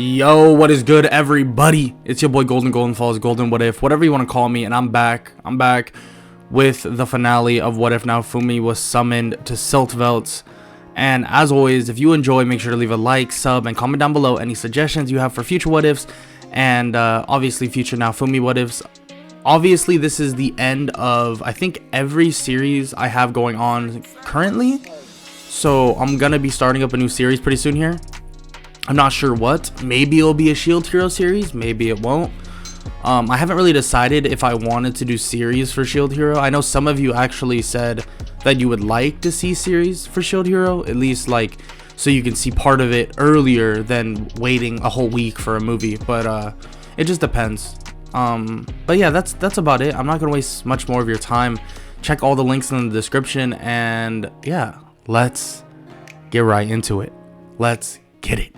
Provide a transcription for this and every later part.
Yo, what is good, everybody? It's your boy Golden Falls, Golden What If, whatever you want to call me, and I'm back with the finale of What If Naofumi was summoned to Siltvelt. And as always, if you enjoy, make sure to leave a like, sub, and comment down below any suggestions you have for future What Ifs, and obviously future Naofumi What Ifs. Obviously, this is the end of, I think, every series I have going on currently. So I'm gonna be starting up a new series pretty soon here. I'm not sure what. Maybe it'll be a Shield Hero series. Maybe it won't. I haven't really decided if I wanted to do series for Shield Hero. I know some of you actually said that you would like to see series for Shield Hero, at least like so you can see part of it earlier than waiting a whole week for a movie. But it just depends. But yeah, that's about it. I'm not gonna waste much more of your time. Check all the links in the description, and yeah, let's get right into it. Let's get it.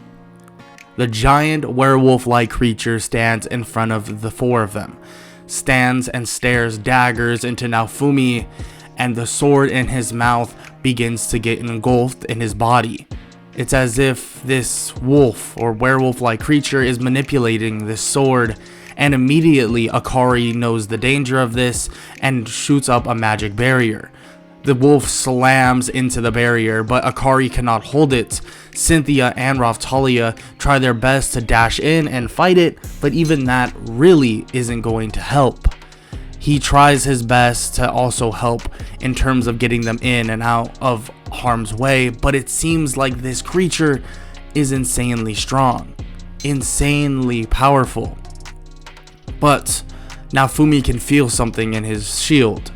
The giant werewolf-like creature stands in front of the four of them, stands and stares daggers into Naofumi, and the sword in his mouth begins to get engulfed in his body. It's as if this wolf or werewolf-like creature is manipulating this sword, and immediately Akari knows the danger of this and shoots up a magic barrier. The wolf slams into the barrier, but Akari cannot hold it. Cynthia and Raphtalia try their best to dash in and fight it, but even that really isn't going to help. He tries his best to also help in terms of getting them in and out of harm's way, but it seems like this creature is insanely strong, insanely powerful. But Naofumi can feel something in his shield.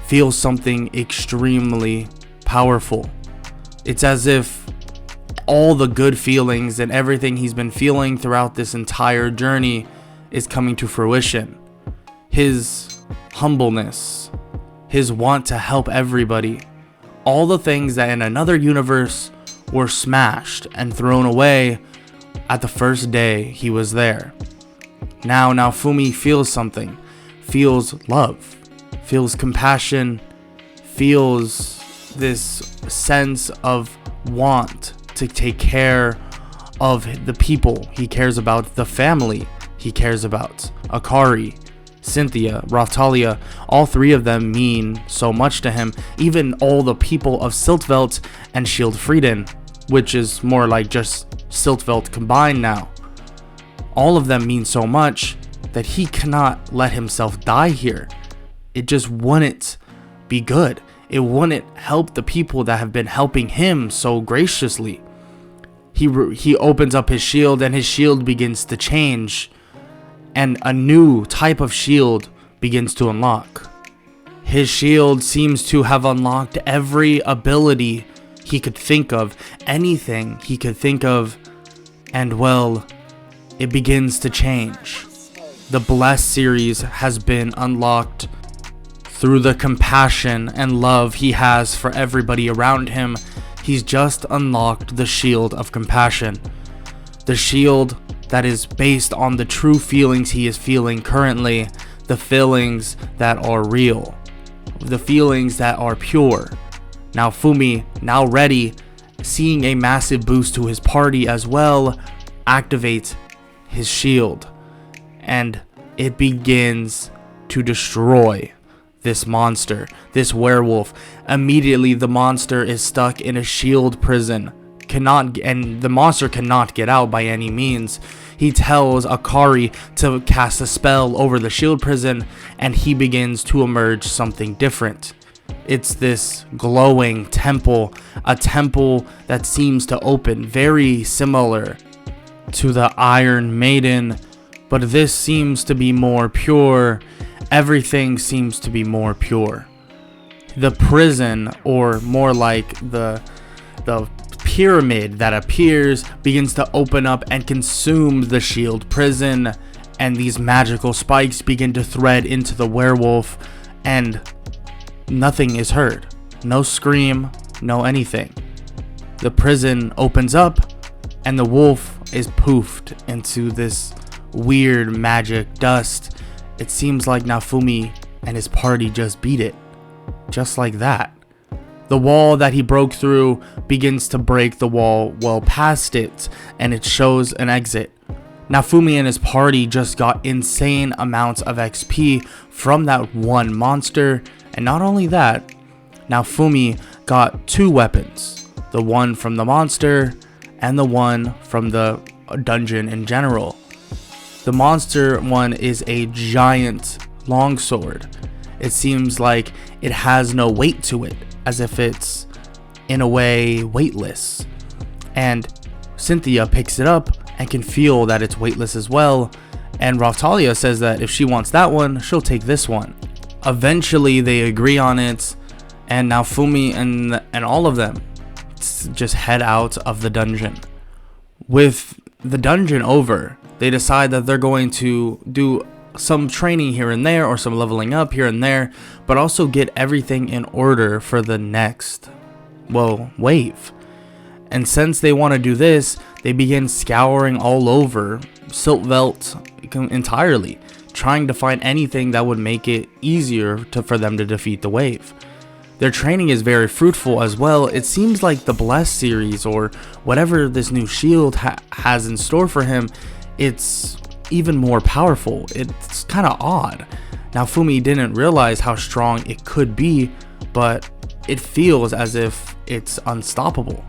Feels something extremely powerful. It's as if all the good feelings and everything he's been feeling throughout this entire journey is coming to fruition. His humbleness, his want to help everybody, all the things that in another universe were smashed and thrown away at the first day he was there. Now Naofumi feels something, feels love, feels compassion, feels this sense of want to take care of the people he cares about, the family he cares about. Akari, Cynthia, Raphtalia, all three of them mean so much to him. Even all the people of Siltvelt and Shield Frieden, which is more like just Siltvelt combined now. All of them mean so much that he cannot let himself die here. It just wouldn't be good. It wouldn't help the people that have been helping him so graciously. He opens up his shield, and his shield begins to change, and a new type of shield begins to unlock. His shield seems to have unlocked every ability he could think of, anything he could think of, and well, it begins to change. The Bless series has been unlocked through the compassion and love he has for everybody around him. He's just unlocked the shield of compassion. The shield that is based on the true feelings he is feeling currently, the feelings that are real, the feelings that are pure. Naofumi, now ready, seeing a massive boost to his party as well, activates his shield, and it begins to destroy this monster, this werewolf. Immediately the monster is stuck in a shield prison, and the monster cannot get out by any means. He tells Akari to cast a spell over the shield prison, and he begins to emerge something different. It's this glowing temple, a temple that seems to open, very similar to the Iron Maiden, but this seems to be more pure. Everything seems to be more pure. The prison, or more like the pyramid that appears, begins to open up and consume the shield prison, and these magical spikes begin to thread into the werewolf, and nothing is heard. No scream, no anything. The prison opens up, and the wolf is poofed into this weird magic dust. It seems like Naofumi and his party just beat it. Just like that. The wall that he broke through begins to break the wall well past it, and it shows an exit Naofumi and his party just got insane amounts of XP from that one monster, and not only that, Naofumi got 2 weapons, the one from the monster and the one from the dungeon in general. The monster one is a giant longsword. It seems like it has no weight to it, as if it's in a way weightless, and Cynthia picks it up and can feel that it's weightless as well, and Raphtalia says that if she wants that one, she'll take this one. Eventually they agree on it, and Naofumi and all of them just head out of the dungeon. With the dungeon over, they decide that they're going to do some training here and there, or some leveling up here and there, but also get everything in order for the next, wave. And since they want to do this, they begin scouring all over Siltvelt entirely, trying to find anything that would make it easier for them to defeat the wave. Their training is very fruitful as well. It seems like the Bless series, or whatever this new shield has in store for him, it's even more powerful. It's kind of odd. Naofumi didn't realize how strong it could be, but it feels as if it's unstoppable.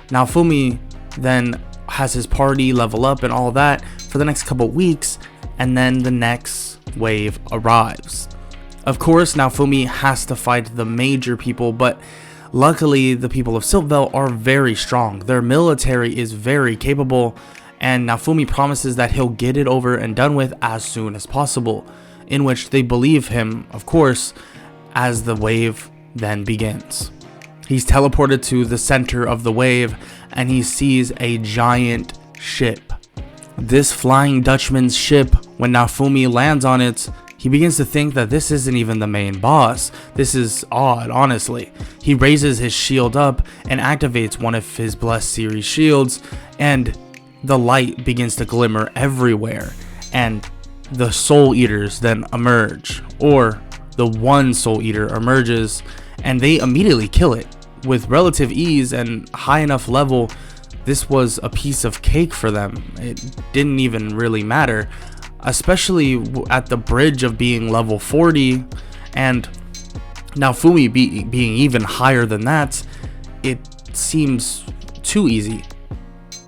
Naofumi then has his party level up and all that for the next couple weeks, and then the next wave arrives. Of course, Naofumi has to fight the major people, but luckily the people of Siltvelt are very strong. Their military is very capable, and Naofumi promises that he'll get it over and done with as soon as possible, in which they believe him, of course, as the wave then begins. He's teleported to the center of the wave, and he sees a giant ship. This Flying Dutchman's ship, when Naofumi lands on it, he begins to think that this isn't even the main boss. This is odd, honestly. He raises his shield up and activates one of his Bless series shields, and the light begins to glimmer everywhere, and the Soul Eaters then emerge, or the one Soul Eater emerges, and they immediately kill it with relative ease and high enough level. This was a piece of cake for them. It didn't even really matter, especially at the bridge of being level 40, and Naofumi being even higher than that. It seems too easy,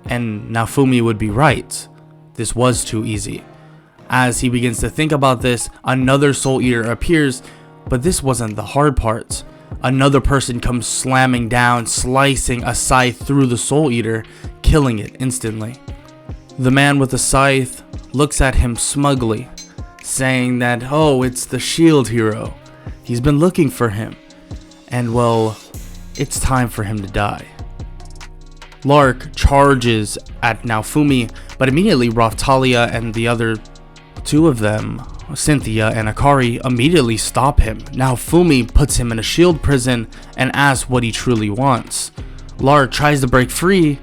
and Naofumi would be right. This was too easy. As he begins to think about this, another Soul Eater appears, but this wasn't the hard part. Another person comes slamming down, slicing a scythe through the Soul Eater, killing it instantly. The man with the scythe looks at him smugly, saying that, oh, it's the shield hero. He's been looking for him, and it's time for him to die. Lark charges at Naofumi, but immediately Raphtalia and the other 2 of them, Cynthia and Akari, immediately stop him. Naofumi puts him in a shield prison and asks what he truly wants. Lark tries to break free,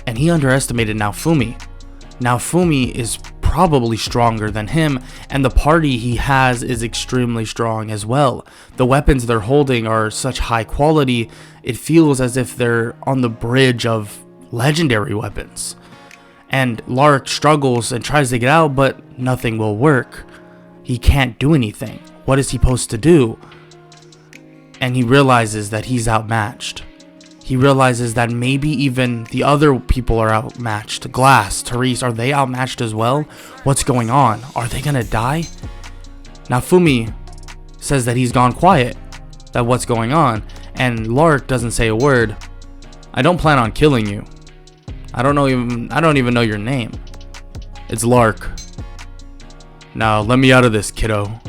and he underestimated Naofumi. Naofumi is probably stronger than him, and the party he has is extremely strong as well. The weapons they're holding are such high quality, it feels as if they're on the bridge of legendary weapons. And Lark struggles and tries to get out, but nothing will work. He can't do anything. What is he supposed to do? And he realizes that he's outmatched. He realizes that maybe even the other people are outmatched. Glass, Therese, are they outmatched as well? What's going on? Are they gonna die? Naofumi says that he's gone quiet, that what's going on, and Lark doesn't say a word. I don't plan on killing you. I don't even know your name. It's Lark. Now let me out of this, kiddo.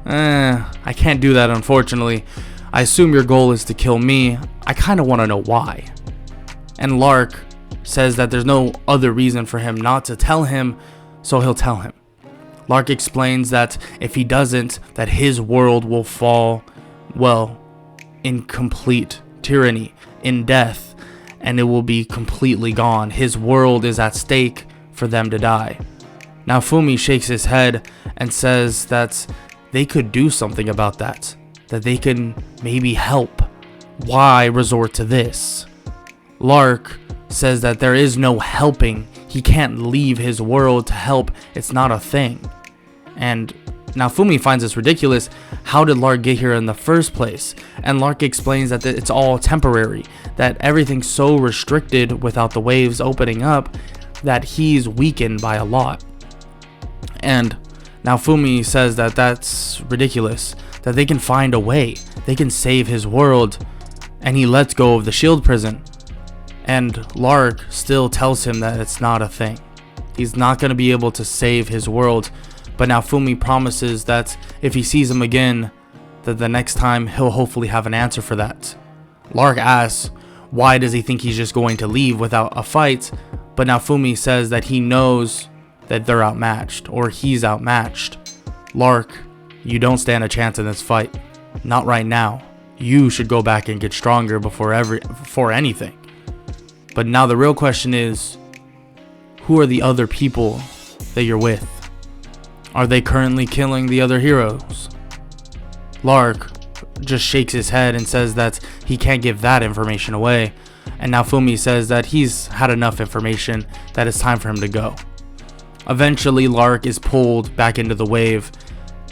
I can't do that, unfortunately. I assume your goal is to kill me. I kind of want to know why. And Lark says that there's no other reason for him not to tell him, so he'll tell him. Lark explains that if he doesn't, that his world will fall, in complete tyranny, in death, and it will be completely gone. His world is at stake for them to die. Naofumi shakes his head and says that they could do something about that they can maybe help. Why resort to this? Lark says that there is no helping. He can't leave his world to help. It's not a thing. And Naofumi finds this ridiculous. How did Lark get here in the first place? And Lark explains that it's all temporary, that everything's so restricted without the waves opening up that he's weakened by a lot. And Naofumi says that that's ridiculous, that they can find a way, they can save his world, and he lets go of the shield prison. And Lark still tells him that it's not a thing. He's not going to be able to save his world, but Naofumi promises that if he sees him again, that the next time he'll hopefully have an answer for that. Lark asks, why does he think he's just going to leave without a fight? But Naofumi says that he knows that they're outmatched, or he's outmatched. Lark, you don't stand a chance in this fight. Not right now. You should go back and get stronger before anything. But now the real question is, who are the other people that you're with? Are they currently killing the other heroes? Lark just shakes his head and says that he can't give that information away. And Naofumi says that he's had enough information, that it's time for him to go. Eventually, Lark is pulled back into the wave,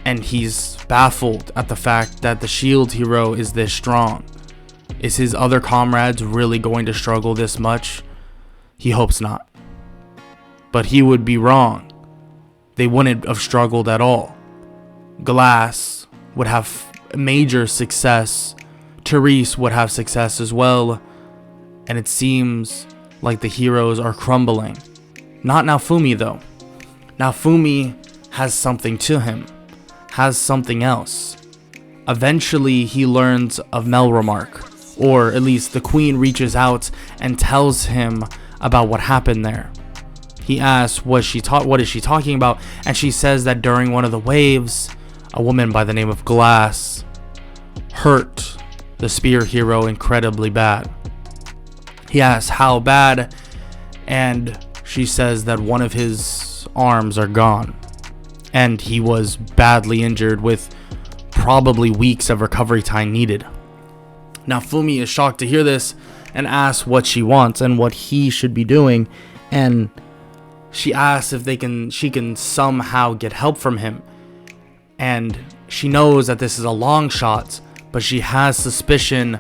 and he's baffled at the fact that the shield hero is this strong. Is his other comrades really going to struggle this much? He hopes not. But he would be wrong. They wouldn't have struggled at all. Glass would have major success. Therese would have success as well. And it seems like the heroes are crumbling. Not Naofumi though. Naofumi has something to him. Has something else. Eventually he learns of Melromark. Or at least the queen reaches out and tells him about what happened there. He asks what is she talking about, and she says that during one of the waves, a woman by the name of Glass hurt the spear hero incredibly bad. He asks how bad, and she says that one of his arms are gone, and he was badly injured with probably weeks of recovery time needed. Naofumi is shocked to hear this and asks what she wants and what he should be doing, and she asks if she can somehow get help from him. And she knows that this is a long shot, but she has suspicion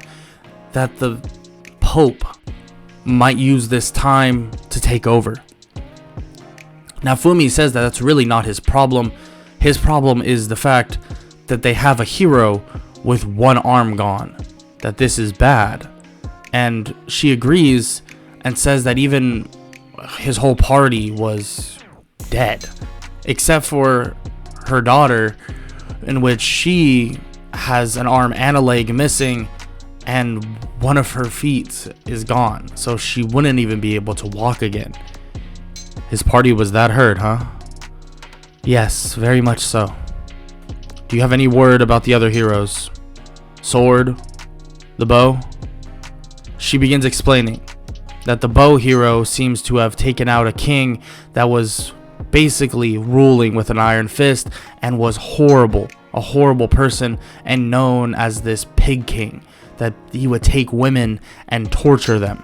that the Pope might use this time to take over. Naofumi says that that's really not his problem. His problem is the fact that they have a hero with one arm gone, that this is bad. And she agrees and says that even his whole party was dead, except for her daughter, in which she has an arm and a leg missing, and one of her feet is gone, so she wouldn't even be able to walk again. His party was that hurt, huh? Yes, very much so. Do you have any word about the other heroes? Sword? The bow? She begins explaining that the bow hero seems to have taken out a king that was basically ruling with an iron fist and was horrible, a horrible person, and known as this pig king, that he would take women and torture them.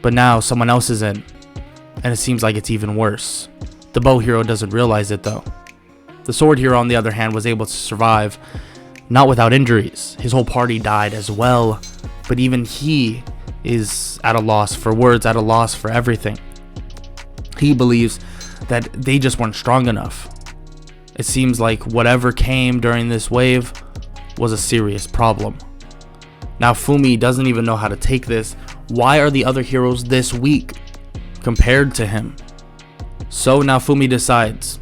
But now someone else is in, and it seems like it's even worse. The bow hero doesn't realize it though. The sword hero, on the other hand, was able to survive, not without injuries. His whole party died as well, but even he is at a loss for words, at a loss for everything. He believes that they just weren't strong enough. It seems like whatever came during this wave was a serious problem. Naofumi doesn't even know how to take this. Why are the other heroes this weak compared to him? So Naofumi decides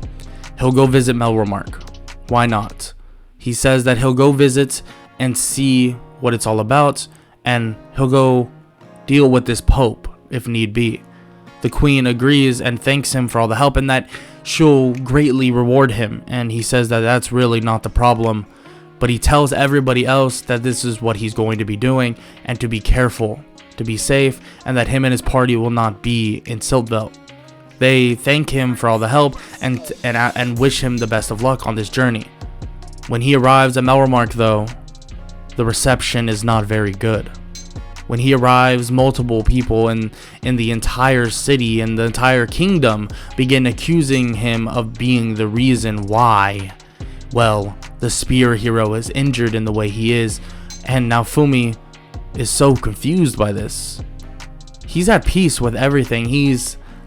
he'll go visit Melromark. Why not? He says that he'll go visit and see what it's all about, and he'll go deal with this Pope if need be. The queen agrees and thanks him for all the help, and that she'll greatly reward him, and he says that that's really not the problem, but he tells everybody else that this is what he's going to be doing and to be careful, to be safe, and that him and his party will not be in Siltvelt. They thank him for all the help and wish him the best of luck on this journey. When he arrives at Melromark though, the reception is not very good. When he arrives, multiple people in the entire city and the entire kingdom begin accusing him of being the reason why, well, the spear hero is injured in the way he is. And Naofumi is so confused by this. He's at peace with everything.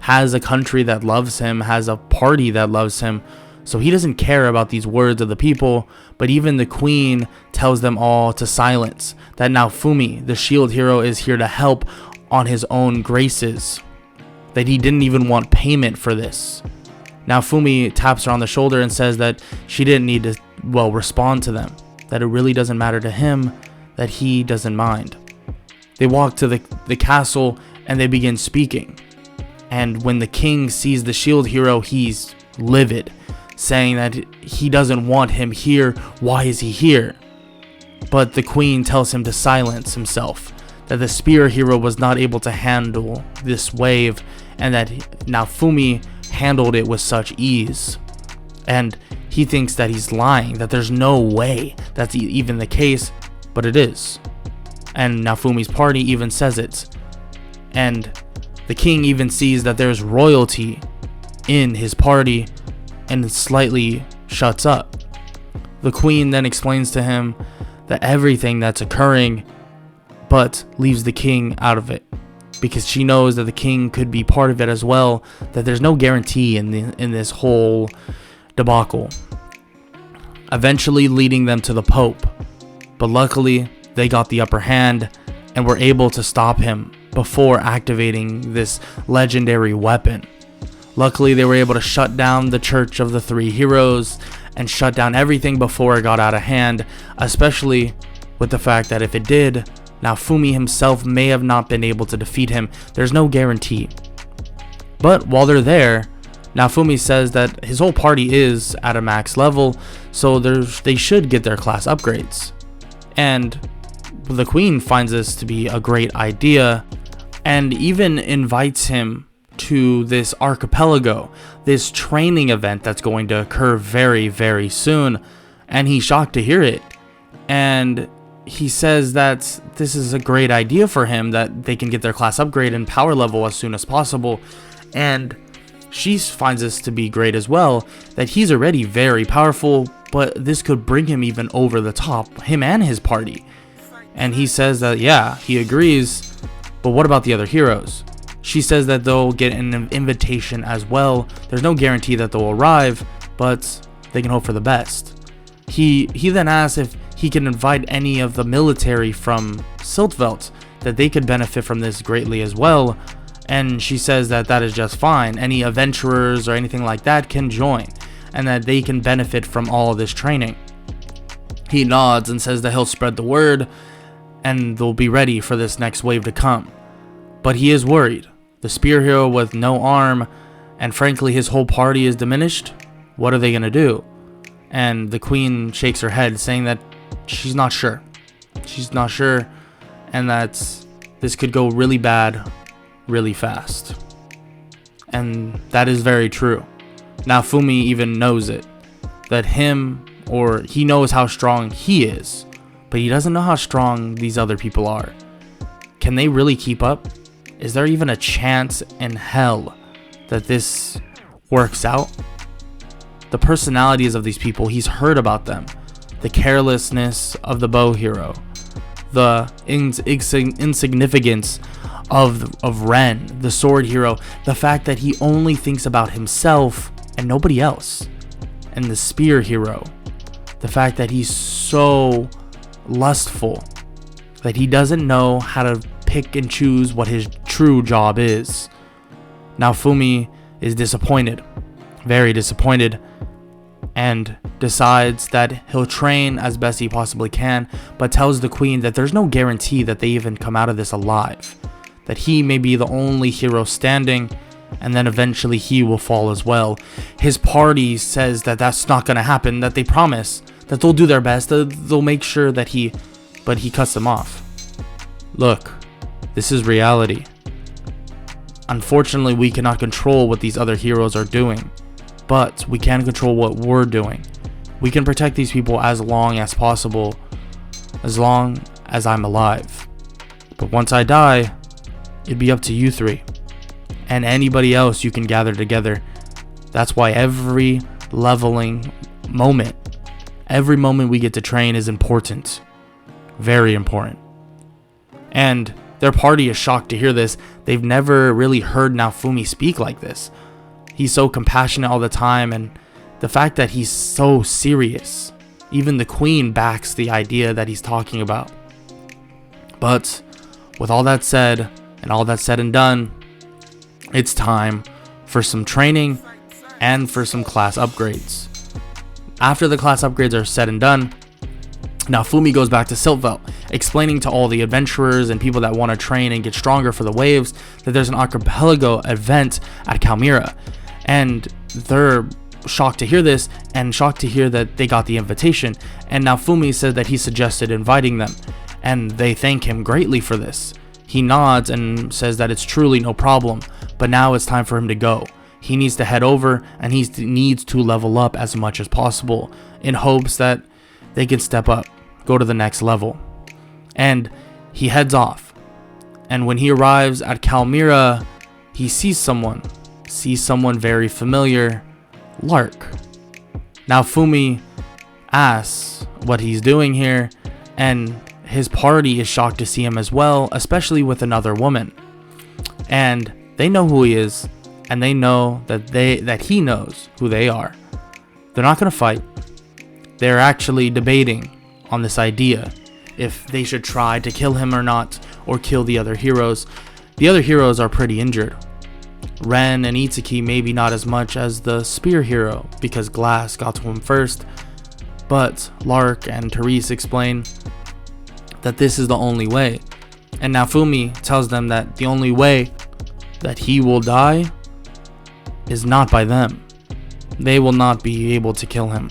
Has a country that loves him, has a party that loves him, so he doesn't care about these words of the people. But even the queen tells them all to silence, that Naofumi, the shield hero, is here to help on his own graces, that he didn't even want payment for this. Naofumi taps her on the shoulder and says that she didn't need to, well, respond to them, that it really doesn't matter to him, that he doesn't mind. They walk to the castle and they begin speaking. And when the king sees the shield hero, he's livid, saying that he doesn't want him here. Why is he here? But the queen tells him to silence himself, that the spear hero was not able to handle this wave, and that Naofumi handled it with such ease. And he thinks that he's lying, that there's no way that's even the case, but it is. And Naofumi's party even says it. And the king even sees that there's royalty in his party and slightly shuts up. The queen then explains to him that everything that's occurring, but leaves the king out of it, because she knows that the king could be part of it as well, that there's no guarantee in this whole debacle, eventually leading them to the Pope. But luckily they got the upper hand and were able to stop him before activating this legendary weapon. Luckily they were able to shut down the Church of the Three Heroes and shut down everything before it got out of hand, especially with the fact that if it did, Naofumi himself may have not been able to defeat him. There's no guarantee. But while they're there, Naofumi says that his whole party is at a max level, so they should get their class upgrades. And the queen finds this to be a great idea and even invites him to this archipelago, this training event that's going to occur very, very soon. And he's shocked to hear it. And he says that this is a great idea for him, that they can get their class upgrade and power level as soon as possible. And she finds this to be great as well, that he's already very powerful, but this could bring him even over the top, him and his party. And he says that, yeah, he agrees, but what about the other heroes? She says that they'll get an invitation as well. There's no guarantee that they'll arrive, but they can hope for the best. He then asks if he can invite any of the military from Siltvelt, that they could benefit from this greatly as well. And she says that that is just fine. Any adventurers or anything like that can join, and that they can benefit from all of this training. He nods and says that he'll spread the word, and they'll be ready for this next wave to come. But he is worried. The spear hero with no arm, and frankly his whole party is diminished. What are they going to do? And the queen shakes her head, saying that she's not sure. She's not sure, and that this could go really bad really fast. And that is very true. Naofumi even knows it, that he knows how strong he is, but he doesn't know how strong these other people are. Can they really keep up? Is there even a chance in hell that this works out? The personalities of these people, he's heard about them. The carelessness of the bow hero, the insignificance of Ren, the sword hero, the fact that he only thinks about himself and nobody else, and the spear hero, the fact that he's so lustful that he doesn't know how to pick and choose what his true job is. Naofumi is disappointed, very disappointed, and decides that he'll train as best he possibly can, but tells the queen that there's no guarantee that they even come out of this alive, that he may be the only hero standing, and then eventually he will fall as well. His party says that that's not going to happen, that they promise that they'll do their best, they'll make sure that but he cuts them off. Look, this is reality. Unfortunately, we cannot control what these other heroes are doing, but we can control what we're doing. We can protect these people as long as possible, as long as I'm alive. But once I die, it'd be up to you three. And anybody else you can gather together. That's why every leveling moment, every moment we get to train is important. Very important. And their party is shocked to hear this. They've never really heard Naofumi speak like this. He's so compassionate all the time, and the fact that he's so serious. Even the queen backs the idea that he's talking about. But with all that said, and all that said and done, it's time for some training and for some class upgrades. After the class upgrades are said and done, Naofumi goes back to Siltvelt, explaining to all the adventurers and people that want to train and get stronger for the waves that there's an archipelago event at Kalmyra. And they're shocked to hear this, and shocked to hear that they got the invitation. And Naofumi said that he suggested inviting them, and they thank him greatly for this. He nods and says that it's truly no problem, but now it's time for him to go. He needs to head over, and he needs to level up as much as possible in hopes that they can step up, go to the next level. And he heads off. And when he arrives at Kalmyra, he sees someone very familiar, Lark. Naofumi asks what he's doing here, and his party is shocked to see him as well, especially with another woman. And they know who he is, and they know that he knows who they are. They're not going to fight. They're actually debating on this idea if they should try to kill him or not, or kill the other heroes. The other heroes are pretty injured. Ren and Itsuki maybe not as much as the spear hero, because Glass got to him first, but Lark and Therese explain that this is the only way. And Naofumi tells them that the only way that he will die is not by them. They will not be able to kill him.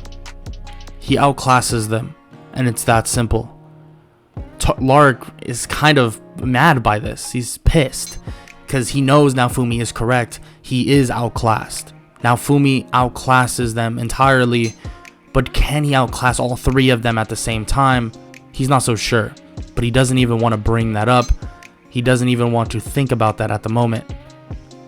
He outclasses them, and it's that simple. Lark is kind of mad by this. He's pissed because he knows Naofumi is correct. He is outclassed. Naofumi outclasses them entirely, but can he outclass all three of them at the same time? He's not so sure, but he doesn't even want to bring that up. He doesn't even want to think about that at the moment.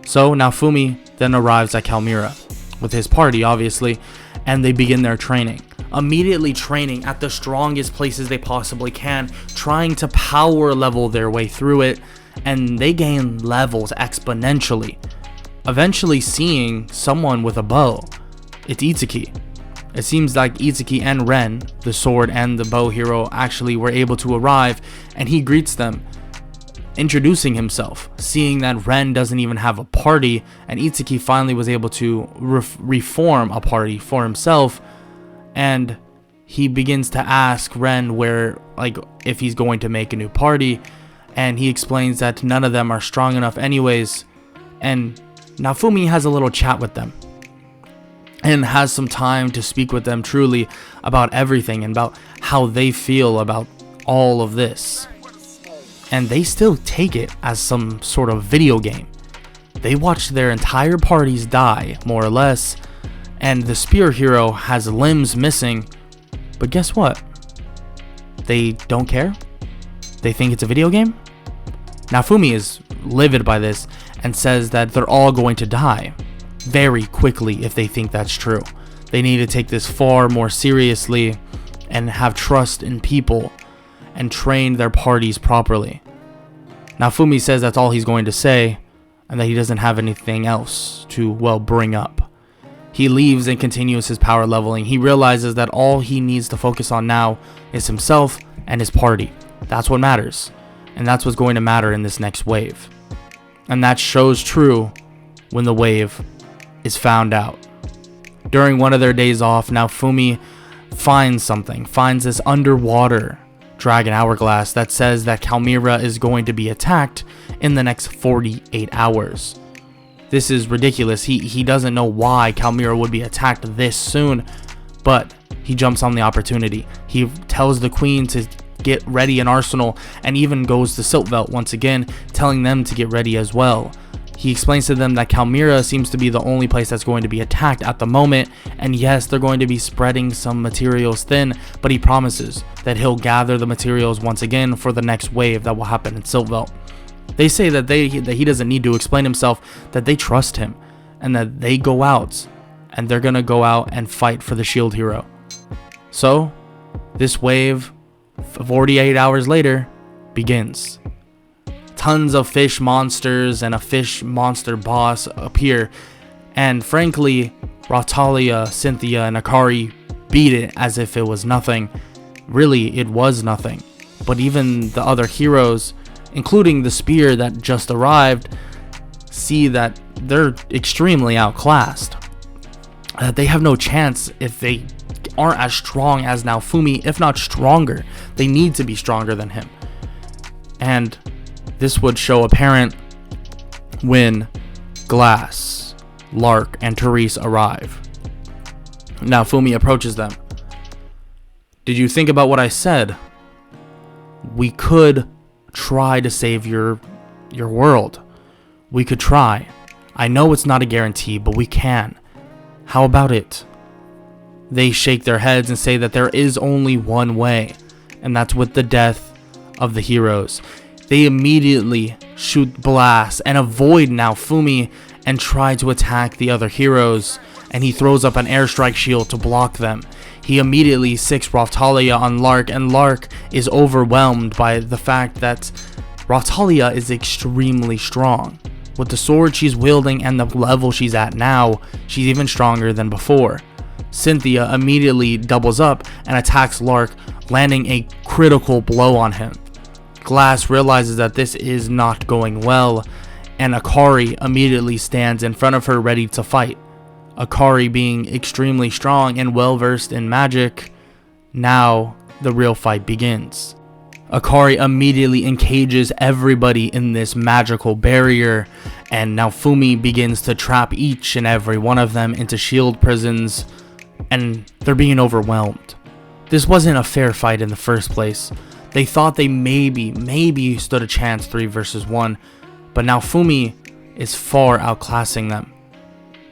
So Naofumi then arrives at Kalmyra with his party, obviously, and they begin their training. Immediately training at the strongest places they possibly can, trying to power level their way through it, and they gain levels exponentially. Eventually seeing someone with a bow. It's Itsuki. It seems like Itsuki and Ren, the sword and the bow hero, actually were able to arrive, and he greets them, introducing himself, seeing that Ren doesn't even have a party, and Itsuki finally was able to reform a party for himself. And he begins to ask Ren if he's going to make a new party, and he explains that none of them are strong enough anyways. And Naofumi has a little chat with them and has some time to speak with them truly about everything and about how they feel about all of this. And they still take it as some sort of video game. They watch their entire parties die, more or less, and the spear hero has limbs missing, but guess what? They don't care? They think it's a video game? Naofumi is livid by this and says that they're all going to die very quickly if they think that's true. They need to take this far more seriously and have trust in people and train their parties properly. Naofumi says that's all he's going to say, and that he doesn't have anything else to, bring up. He leaves and continues his power leveling. He realizes that all he needs to focus on now is himself and his party. That's what matters. And that's what's going to matter in this next wave. And that shows true when the wave is found out. During one of their days off, Naofumi finds this underwater dragon hourglass that says that Kalmyra is going to be attacked in the next 48 hours. This is ridiculous. He doesn't know why Kalmyra would be attacked this soon, but he jumps on the opportunity. He tells the queen to get ready an arsenal, and even goes to Siltvelt once again, telling them to get ready as well. He explains to them that Kalmyra seems to be the only place that's going to be attacked at the moment, and yes, they're going to be spreading some materials thin, but he promises that he'll gather the materials once again for the next wave that will happen in Siltvelt. They say that he doesn't need to explain himself, that they trust him, and that they go out, and they're gonna go out and fight for the shield hero. So, this wave, 48 hours later, begins. Tons of fish monsters and a fish monster boss appear, and frankly, Raphtalia, Cynthia, and Akari beat it as if it was nothing. Really, it was nothing. But even the other heroes, including the spear that just arrived, see that they're extremely outclassed. That they have no chance if they aren't as strong as Naofumi, if not stronger. They need to be stronger than him. And this would show apparent when Glass, Lark, and Therese arrive. Naofumi approaches them. Did you think about what I said? We could try to save your world. We could try. I know it's not a guarantee, but we can. How about it? They shake their heads and say that there is only one way, and that's with the death of the heroes. They immediately shoot blasts and avoid Naofumi and try to attack the other heroes, and he throws up an airstrike shield to block them. He immediately sicks Raphtalia on Lark, and Lark is overwhelmed by the fact that Raphtalia is extremely strong. With the sword she's wielding and the level she's at now, she's even stronger than before. Cynthia immediately doubles up and attacks Lark, landing a critical blow on him. Glass realizes that this is not going well, and Akari immediately stands in front of her ready to fight. Akari being extremely strong and well versed in magic, now the real fight begins. Akari immediately encages everybody in this magical barrier, and Naofumi begins to trap each and every one of them into shield prisons, and they're being overwhelmed. This wasn't a fair fight in the first place. They thought they maybe stood a chance 3 versus 1, but Naofumi is far outclassing them.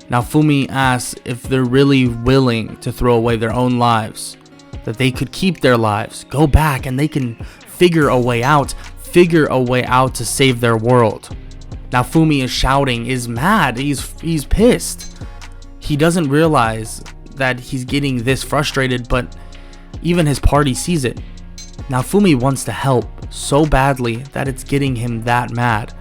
Naofumi asks if they're really willing to throw away their own lives, that they could keep their lives, go back, and they can figure a way out to save their world. Naofumi is shouting, is mad, he's pissed. He doesn't realize that he's getting this frustrated, but even his party sees it. Naofumi wants to help so badly that it's getting him that mad.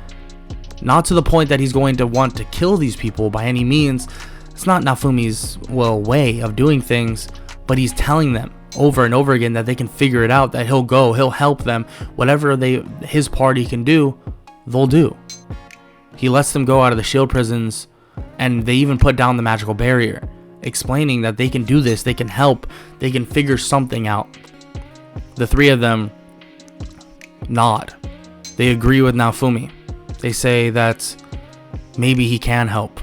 Not to the point that he's going to want to kill these people by any means. It's not Naofumi's, way of doing things, but he's telling them over and over again that they can figure it out, that he'll help them. Whatever his party can do, they'll do. He lets them go out of the shield prisons, and they even put down the magical barrier, explaining that they can do this, they can help, they can figure something out. The 3 of them nod. They agree with Naofumi. They say that maybe he can help,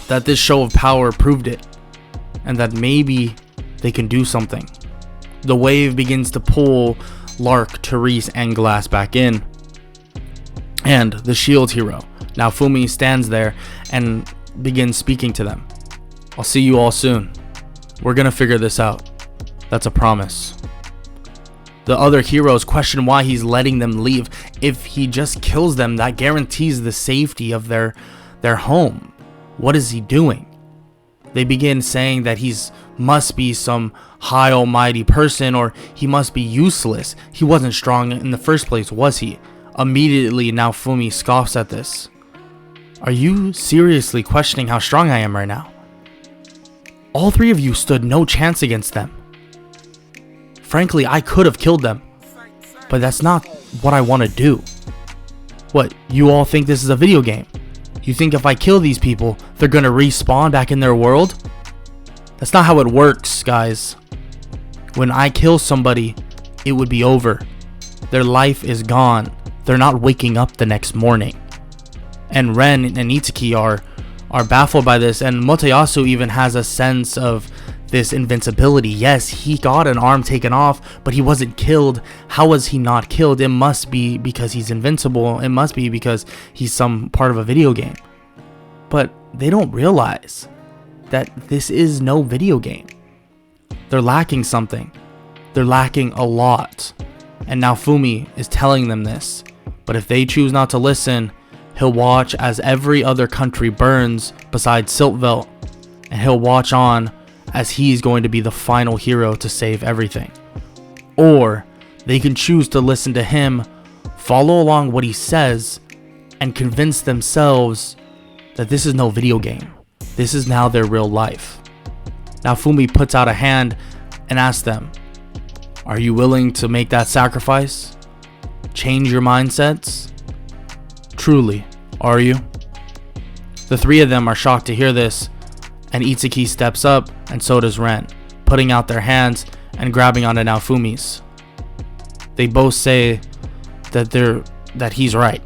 that this show of power proved it, and that maybe they can do something. The wave begins to pull Lark, Therese, and Glass back in, and the shield hero, Naofumi, stands there and begins speaking to them. I'll see you all soon. We're gonna figure this out. That's a promise. The other heroes question why he's letting them leave. If he just kills them, that guarantees the safety of their home. What is he doing? They begin saying that he's must be some high almighty person, or he must be useless. He wasn't strong in the first place, was he? Immediately, Naofumi scoffs at this. Are you seriously questioning how strong I am right now? All 3 of you stood no chance against them. Frankly, I could have killed them, but that's not what I want to do. What, you all think this is a video game? You think if I kill these people, they're gonna respawn back in their world? That's not how it works, guys. When I kill somebody, it would be over. Their life is gone. They're not waking up the next morning. And Ren and Itsuki are baffled by this, and Motoyasu even has a sense of this invincibility. Yes, he got an arm taken off, but he wasn't killed. How was he not killed? It must be because he's invincible. It must be because he's some part of a video game. But they don't realize that this is no video game. They're lacking something. They're lacking a lot. And Naofumi is telling them this. But if they choose not to listen, he'll watch as every other country burns besides Siltvelt. And he'll watch on as he's going to be the final hero to save everything. Or they can choose to listen to him, follow along what he says, and convince themselves that this is no video game. This is now their real life. Naofumi puts out a hand and asks them, are you willing to make that sacrifice? Change your mindsets? Truly, are you? The three of them are shocked to hear this, and Itsuki steps up, and so does Ren, putting out their hands and grabbing onto Naofumi's. They both say that he's right.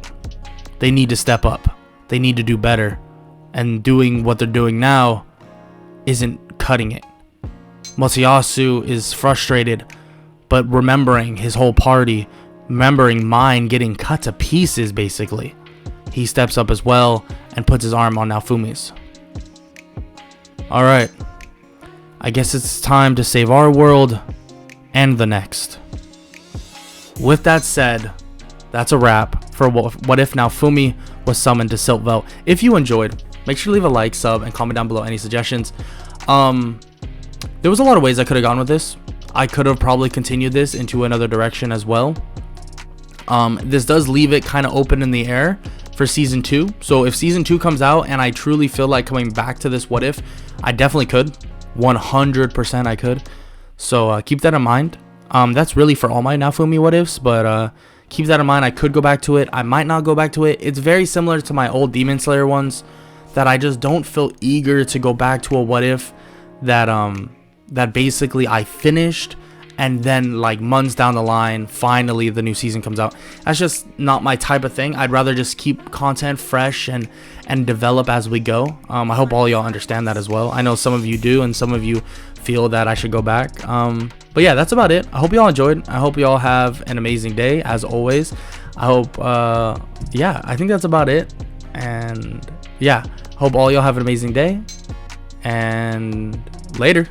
They need to step up. They need to do better. And doing what they're doing now isn't cutting it. Masayasu is frustrated, but remembering his whole party, remembering mine getting cut to pieces basically, he steps up as well and puts his arm on Naofumi's. Alright, I guess it's time to save our world and the next. With that said, that's a wrap for What If Naofumi was summoned to Siltvelt. If you enjoyed, make sure to leave a like, sub, and comment down below any suggestions. There was a lot of ways I could have gone with this. I could have probably continued this into another direction as well. This does leave it kind of open in the air for season 2. So if season 2 comes out and I truly feel like coming back to this What If, I definitely could. 100% I could. So keep that in mind. That's really for all my Naofumi What Ifs, but keep that in mind. I could go back to it. I might not go back to it. It's very similar to my old Demon Slayer ones, that I just don't feel eager to go back to a What If that basically I finished, and then like months down the line finally the new season comes out. That's just not my type of thing. I'd rather just keep content fresh and develop as we go. I hope all y'all understand that as well. I know some of you do, and some of you feel that I should go back. But yeah, that's about it. I hope y'all enjoyed. I hope y'all have an amazing day as always. I hope yeah, I think that's about it. And yeah, hope all y'all have an amazing day, and later.